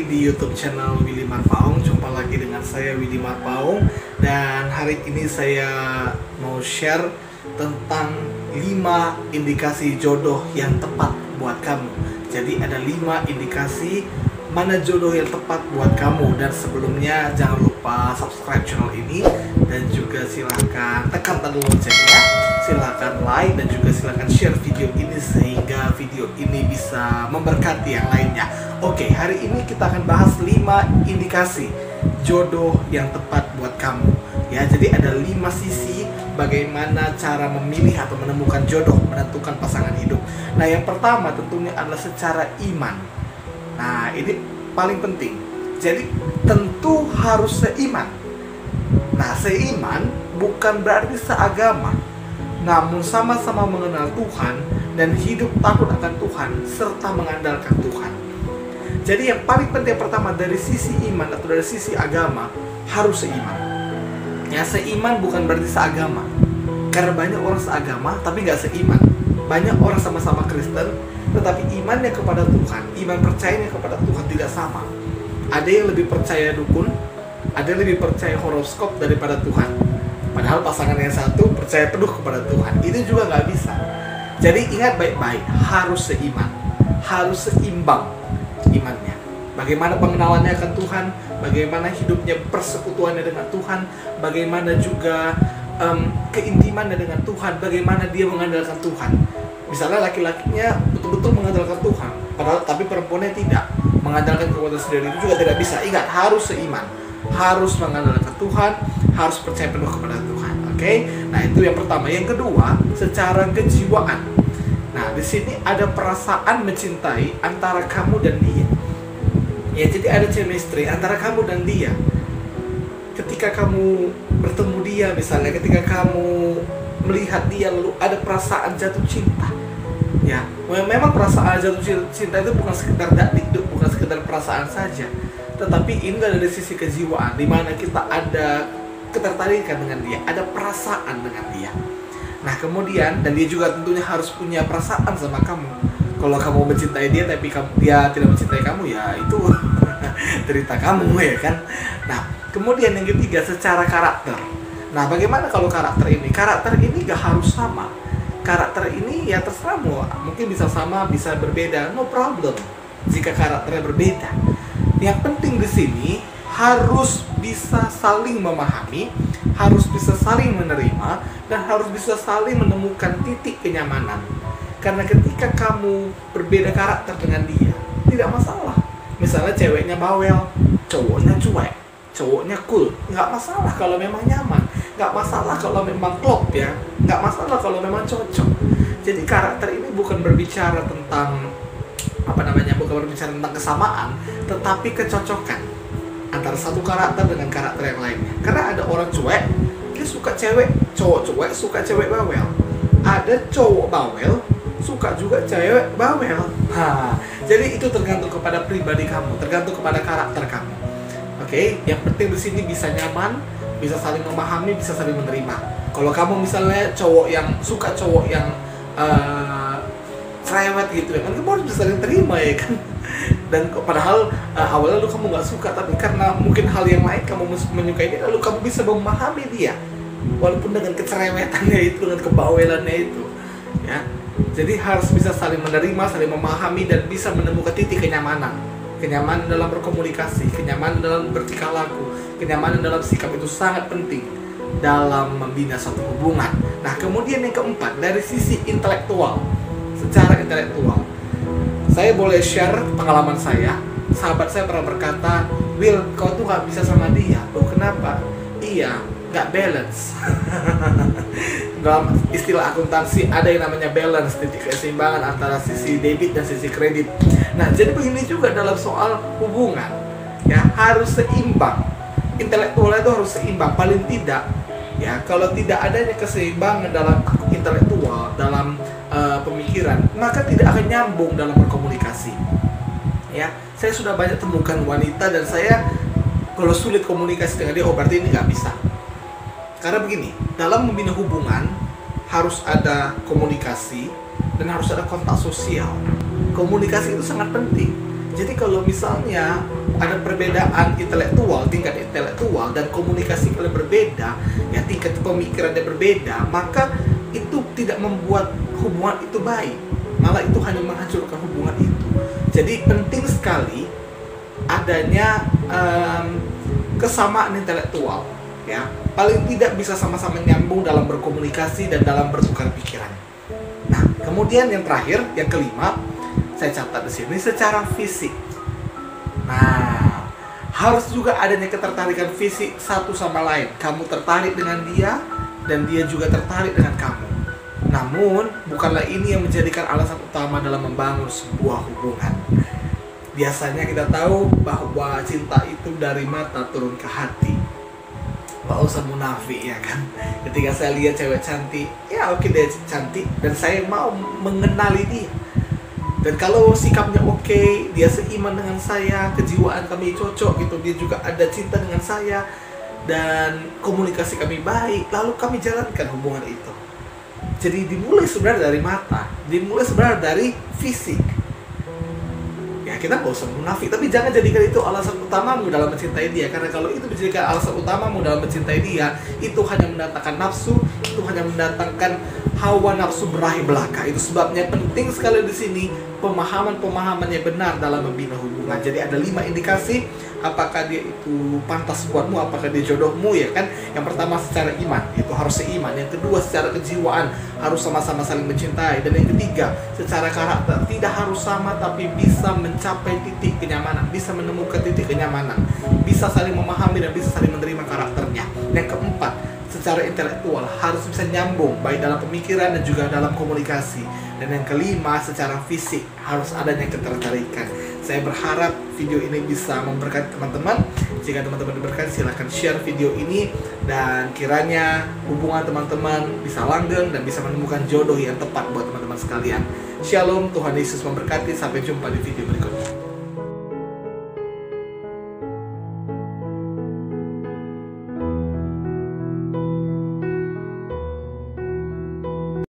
kembali di YouTube channel Willy Marpaung. Jumpa lagi dengan saya Willy Marpaung. Dan hari ini saya mau share tentang 5 indikasi jodoh yang tepat buat kamu. Jadi ada 5 indikasi mana jodoh yang tepat buat kamu. Dan sebelumnya jangan lupa subscribe channel ini, dan juga silahkan tekan tanda loncengnya, silahkan like, dan juga silahkan share video ini sehingga video ini bisa memberkati yang lainnya. Oke, hari ini kita akan bahas 5 indikasi jodoh yang tepat buat kamu. Ya, jadi ada 5 sisi bagaimana cara memilih atau menemukan jodoh, menentukan pasangan hidup. Nah, yang pertama tentunya adalah secara iman. Nah, ini paling penting. Jadi tentu harus seiman. Nah, seiman bukan berarti seagama, namun sama-sama mengenal Tuhan dan hidup takut akan Tuhan serta mengandalkan Tuhan. Jadi yang paling penting pertama dari sisi iman atau dari sisi agama harus seiman. Ya, seiman bukan berarti seagama. Karena banyak orang seagama tapi nggak seiman. Banyak orang sama-sama Kristen tetapi imannya kepada Tuhan, iman percayanya kepada Tuhan tidak sama. Ada yang lebih percaya dukun, ada yang lebih percaya horoskop daripada Tuhan. Padahal pasangan yang satu percaya penuh kepada Tuhan. Itu juga nggak bisa. Jadi ingat baik-baik, harus seiman, harus seimbang imannya. Bagaimana pengenalannya akan Tuhan, bagaimana hidupnya persekutuannya dengan Tuhan, bagaimana juga keintimannya dengan Tuhan, bagaimana dia mengandalkan Tuhan. Misalnya laki-lakinya betul-betul mengandalkan Tuhan, padahal tapi perempuannya tidak, mengandalkan kekuatan sendiri, itu juga tidak bisa. Ingat, harus seiman, harus mengandalkan Tuhan, harus percaya penuh kepada Tuhan. Oke? Nah, itu yang pertama. Yang kedua, secara kejiwaan. Nah, di sini ada perasaan mencintai antara kamu dan dia. Ya, jadi ada chemistry antara kamu dan dia. Ketika kamu bertemu dia, misalnya ketika kamu melihat dia, lalu ada perasaan jatuh cinta. Ya, memang perasaan jatuh cinta itu bukan sekedar dakdikduk, bukan sekedar perasaan saja, tetapi ini dari sisi kejiwaan, di mana kita ada ketertarikan dengan dia, ada perasaan dengan dia. Nah, kemudian, dan dia juga tentunya harus punya perasaan sama kamu. Kalau kamu mencintai dia tapi dia tidak mencintai kamu, ya itu cerita kamu, ya kan. Nah, kemudian yang ketiga, secara karakter. Nah, bagaimana kalau karakter ini? Karakter ini gak harus sama. Karakter ini ya terserah, mungkin bisa sama, bisa berbeda, no problem jika karakternya berbeda. Yang penting di sini harus bisa saling memahami, harus bisa saling menerima, dan harus bisa saling menemukan titik kenyamanan. Karena ketika kamu berbeda karakter dengan dia, tidak masalah. Misalnya ceweknya bawel, cowoknya cuek, cowoknya cool, nggak masalah kalau memang nyaman, nggak masalah kalau memang klop, ya, nggak masalah kalau memang cocok. Jadi karakter ini bukan berbicara tentang bukan berbicara tentang kesamaan, tetapi kecocokan antara satu karakter dengan karakter yang lainnya. Karena ada orang cuek, dia suka cewek, cowok cuek suka cewek bawel. Ada cowok bawel suka juga cewek bawel. Jadi itu tergantung kepada pribadi kamu, tergantung kepada karakter kamu. Oke, yang penting di sini bisa nyaman, bisa saling memahami, bisa saling menerima. Kalau kamu misalnya cowok yang suka cowok yang cerewet gitu, kan kamu harus bisa saling terima, ya kan. Dan padahal awalnya kamu nggak suka, tapi karena mungkin hal yang lain kamu menyukai dia, lalu kamu bisa memahami dia, walaupun dengan kecerewetannya itu, dengan kebawelannya itu, ya. Jadi harus bisa saling menerima, saling memahami, dan bisa menemukan titik kenyamanan. Kenyamanan dalam berkomunikasi, kenyamanan dalam bertingkah laku, kenyamanan dalam sikap itu sangat penting dalam membina suatu hubungan. Nah, kemudian yang keempat, dari sisi intelektual. Secara intelektual, saya boleh share pengalaman saya. Sahabat saya pernah berkata, "Will, kau tuh gak bisa sama dia." "Oh, kenapa?" "Iya, gak balance." Dalam istilah akuntansi ada yang namanya balance, titik keseimbangan antara sisi debit dan sisi kredit. Nah, jadi begini juga dalam soal hubungan, ya, harus seimbang. Intelektualnya itu harus seimbang, paling tidak, ya. Kalau tidak adanya keseimbangan dalam intelektual, dalam pemikiran, maka tidak akan nyambung dalam berkomunikasi. Ya, saya sudah banyak temukan wanita, dan saya kalau sulit komunikasi dengan dia, oh berarti ini nggak bisa. Karena begini, dalam membina hubungan harus ada komunikasi dan harus ada kontak sosial. Komunikasi itu sangat penting. Jadi kalau misalnya ada perbedaan intelektual, tingkat intelektual dan komunikasi kalian berbeda, ya tingkat pemikirannya berbeda, maka itu tidak membuat hubungan itu baik, malah itu hanya menghancurkan hubungan itu. Jadi penting sekali adanya kesamaan intelektual, ya paling tidak bisa sama-sama nyambung dalam berkomunikasi dan dalam bertukar pikiran. Nah, kemudian yang terakhir, yang kelima, saya catat di sini secara fisik. Nah, harus juga adanya ketertarikan fisik satu sama lain. Kamu tertarik dengan dia dan dia juga tertarik dengan kamu. Namun, bukanlah ini yang menjadikan alasan utama dalam membangun sebuah hubungan. Biasanya kita tahu bahwa cinta itu dari mata turun ke hati. Pak usah munafik, ya kan? Ketika saya lihat cewek cantik, ya oke dia cantik dan saya mau mengenali dia. Dan kalau sikapnya oke, dia seiman dengan saya, kejiwaan kami cocok gitu, dia juga ada cinta dengan saya dan komunikasi kami baik, lalu kami jalankan hubungan itu. Jadi dimulai sebenarnya dari mata, dimulai sebenarnya dari fisik. Ya kita nggak usah munafik, tapi jangan jadikan itu alasan utamamu dalam mencintai dia. Karena kalau itu dijadikan alasan utamamu dalam mencintai dia, itu hanya mendatangkan nafsu, itu hanya mendatangkan hawa nafsu berahi belaka. Itu sebabnya penting sekali di sini pemahaman-pemahaman yang benar dalam membina hubungan. Jadi ada 5 indikasi apakah dia itu pantas buatmu, apakah dia jodohmu, ya kan? Yang pertama secara iman, itu harus seiman. Yang kedua secara kejiwaan, harus sama-sama saling mencintai. Dan yang ketiga secara karakter, tidak harus sama tapi bisa mencapai titik kenyamanan, bisa menemukan titik kenyamanan, bisa saling memahami dan bisa saling menerima karakternya. Yang keempat secara intelektual, harus bisa nyambung baik dalam pemikiran dan juga dalam komunikasi. Dan yang kelima secara fisik, harus adanya ketertarikan. Saya berharap video ini bisa memberkati teman-teman. Jika teman-teman diberkati, silahkan share video ini dan kiranya hubungan teman-teman bisa langgeng dan bisa menemukan jodoh yang tepat buat teman-teman sekalian. Shalom, Tuhan Yesus memberkati. Sampai jumpa di video berikutnya.